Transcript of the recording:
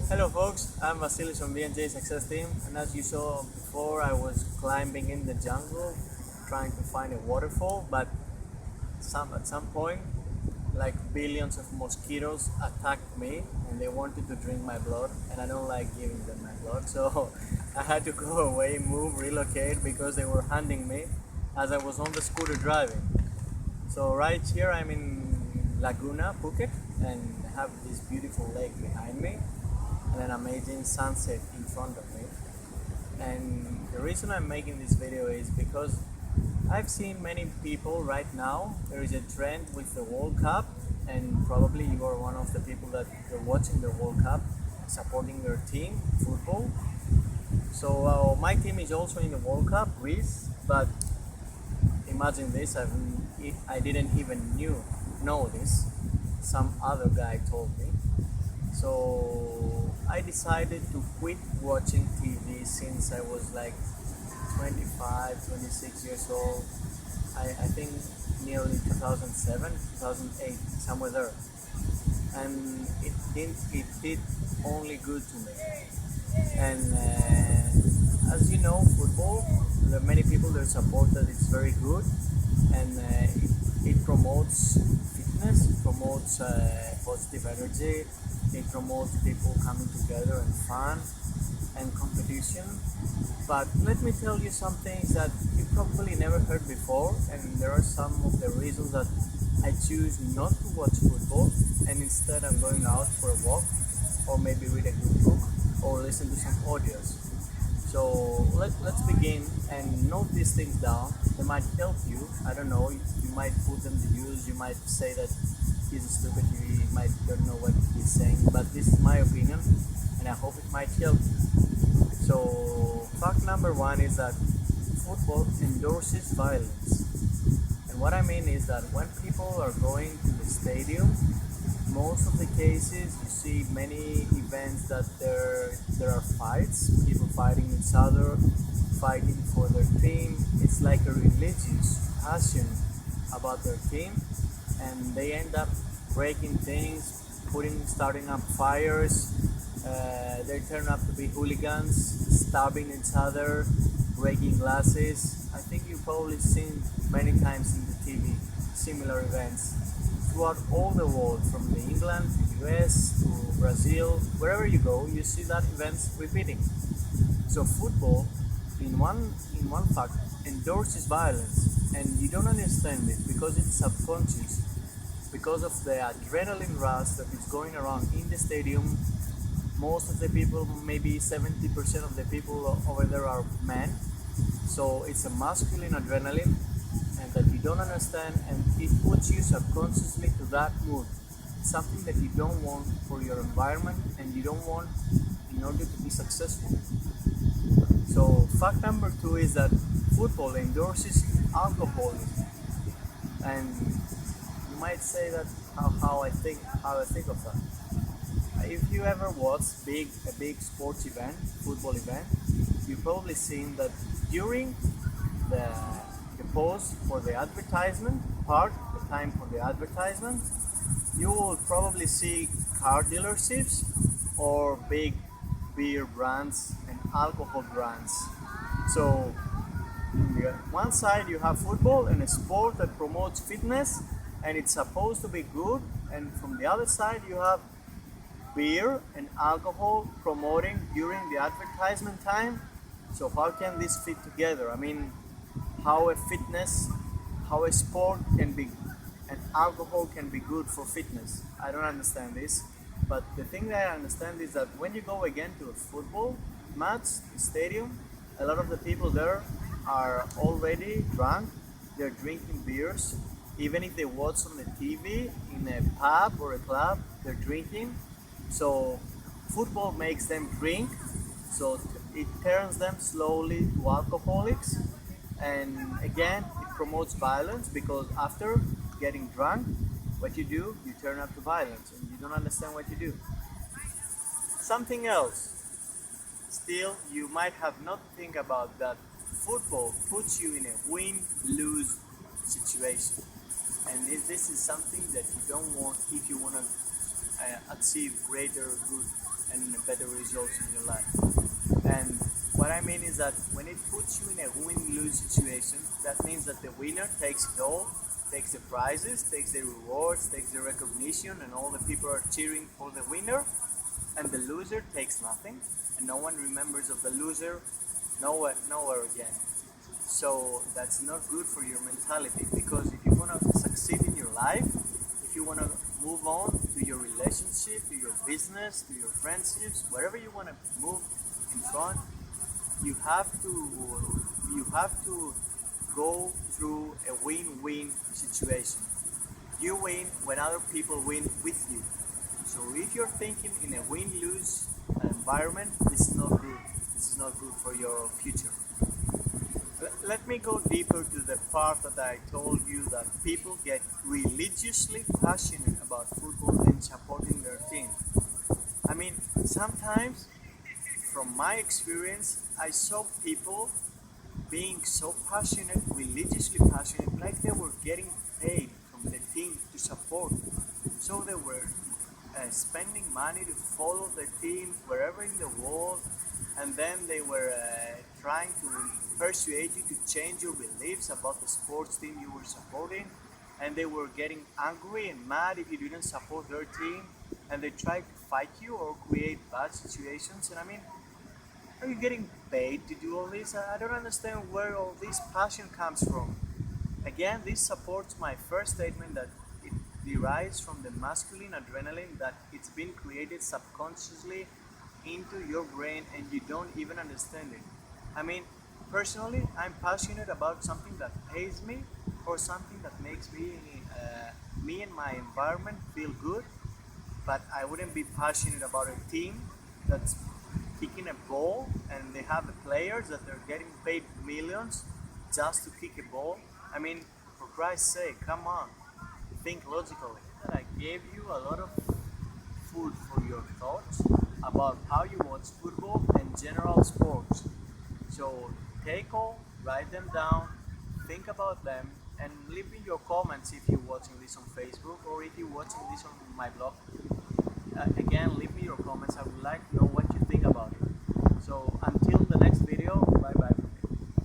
Hello folks, I'm Vasilis from BNJ Success Team, and as you saw before, I was climbing in the jungle trying to find a waterfall, but at some point like billions of mosquitoes attacked me and they wanted to drink my blood, and I don't like giving them my blood, so I had to go away, move, relocate because they were hunting me as I was on the scooter driving. So right here I'm in Laguna, Phuket, and have this beautiful lake behind me and an amazing sunset in front of me. And the reason I'm making this video is because I've seen many people right now. There is a trend with the World Cup, and probably you are one of the people that are watching the World Cup, supporting your team, football. So my team is also in the World Cup, Greece, but imagine this, I didn't even know this. Some other guy told me. So I decided to quit watching TV since I was like 25, 26 years old. I think nearly 2007, 2008, somewhere there. And it did only good to me. And as you know, football, there are many people that support that it's very good, and it promotes fitness, it promotes positive energy, it promotes people coming together and fun and competition. But let me tell you some things that you probably never heard before, and there are some of the reasons that I choose not to watch football and instead I'm going out for a walk or maybe read a good book or listen to some audios. So let's begin and note these things down. They might help you. I don't know, you might put them to use, you might say that he's stupid, he might don't know what he's saying, but this is my opinion and I hope it might help you. So fact number one is that football endorses violence. And what I mean is that when people are going to the stadium, most of the cases you see many events that there are fights, people fighting each other, fighting for their team. It's like a religious passion about their team, and they end up breaking things, starting up fires. They turn up to be hooligans, stabbing each other, breaking glasses. I think you've probably seen many times in the TV similar events throughout all the world, from the England to US to Brazil. Wherever you go, you see that events repeating. So football, in one fact, endorses violence, and you don't understand it because it's subconscious, because of the adrenaline rush that is going around in the stadium. Most of the people, maybe 70% of the people over there are men, so it's a masculine adrenaline, and that you don't understand, and it puts you subconsciously to that mood. It's something that you don't want for your environment and you don't want in order to be successful. So fact number two is that football endorses alcoholism. And you might say that how I think of that. If you ever watch a big sports event, football event, you've probably seen that during the pause for the advertisement part, the time for the advertisement, you will probably see car dealerships or big beer brands and alcohol brands. So on one side you have football and a sport that promotes fitness and it's supposed to be good, and from the other side you have beer and alcohol promoting during the advertisement time. So how can this fit together? I mean, how a sport can be, and alcohol can be good for fitness. I don't understand this. But the thing that I understand is that when you go again to a football match, stadium, a lot of the people there are already drunk. They're drinking beers. Even if they watch on the TV in a pub or a club, they're drinking. So football makes them drink. So it turns them slowly to alcoholics, and again it promotes violence because after getting drunk, what you do, you turn up to violence and you don't understand what you do. Something else, still you might have not think about that football puts you in a win-lose situation, and this is something that you don't want if you want to achieve greater good and better results in your life. And what I mean is that when it puts you in a win-lose situation, that means that the winner takes it all, takes the prizes, takes the rewards, takes the recognition, and all the people are cheering for the winner, and the loser takes nothing, and no one remembers of the loser nowhere again. So that's not good for your mentality, because if you want to succeed in your life, if you want to move on to your relationship, to your business, to your friendships, wherever you want to move in front, you have to go through a win-win situation. You win when other people win with you. So if you're thinking in a win-lose environment, this is not good. This is not good for your future. Let me go deeper to the part that I told you, that people get religiously passionate about football and supporting their team. I mean, sometimes, from my experience, I saw people being so passionate, religiously passionate, like they were getting paid from the team to support. So they were spending money to follow the team wherever in the world, and then they were trying to persuade you to change your beliefs about the sports team you were supporting, and they were getting angry and mad if you didn't support their team, and they tried to fight you or create bad situations. And I mean, are you getting paid to do all this? I don't understand where all this passion comes from. Again, this supports my first statement that it derives from the masculine adrenaline, that it's been created subconsciously into your brain and you don't even understand it. I mean, personally, I'm passionate about something that pays me or something that makes me and my environment feel good, but I wouldn't be passionate about a team that's kicking a ball and they have the players that they're getting paid millions just to kick a ball. I mean, for Christ's sake, come on, think logically. And I gave you a lot of food for your thoughts about how you watch football and general sports. So take all, write them down, think about them, and leave me your comments if you're watching this on Facebook or if you're watching this on my blog. Again, leave me your comments. I would like to know what you think about it. So until